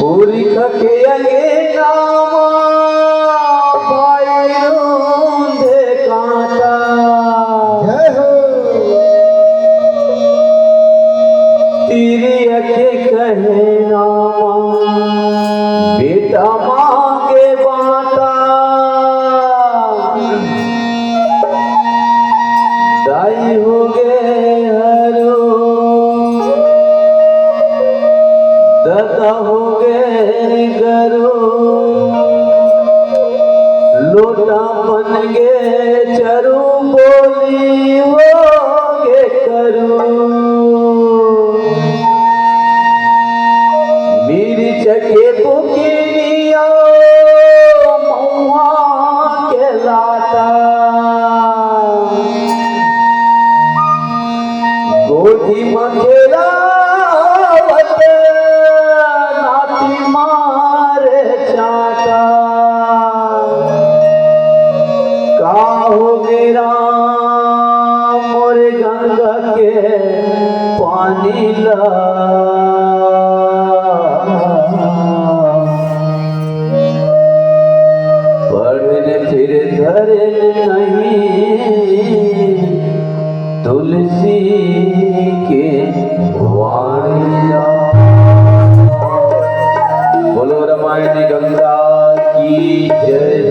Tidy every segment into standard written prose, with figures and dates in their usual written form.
पूरी खके अगे नामा भाई रोंदे कांटा जय हो तेरी अखे कहे नामा बेटा मांगे बाटा दाई हो गए हरो दादा हो गए गरो लोटा बन गए चरू बोली हो गे करो मेरी चके बुकिया महुआ के लाता गोदी मंगेरा मोरे गंगा के पानी ला पढ़ने फिर धरे नहीं तुलसी के वाणिया। बोलो रामायण गंगा की जय।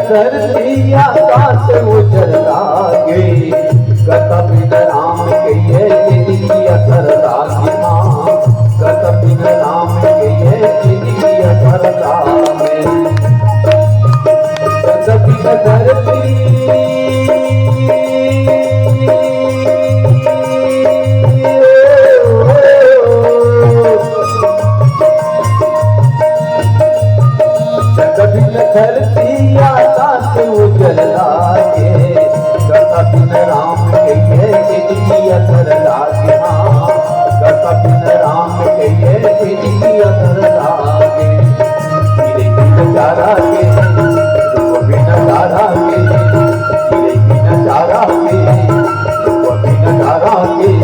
धरती आकाश उजर लागे कथा बिन राम कहिए जिंदगी असर लागे कथा बिन राम कहिए जिंदगी असर लागे कथा बिन धरती धरती आकाश उजल लागे कथा बिन राम कहिए जिंदगी असर लागे कथा बिन राम कहिए जिंदगी असर लागे गिरे बिन चारा के रूप बिन तारा के गिरे बिन चारा के रूप बिन तारा के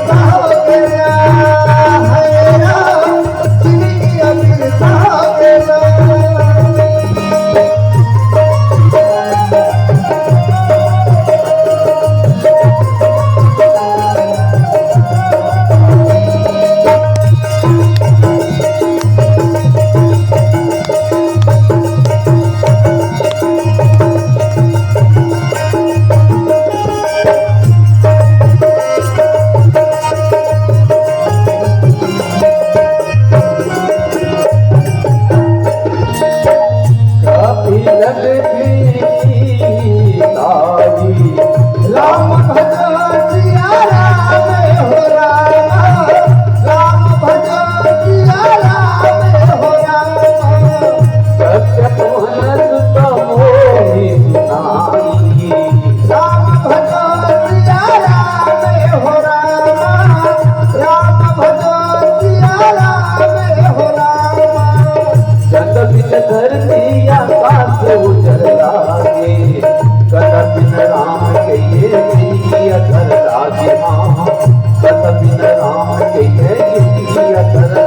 Mohan, असर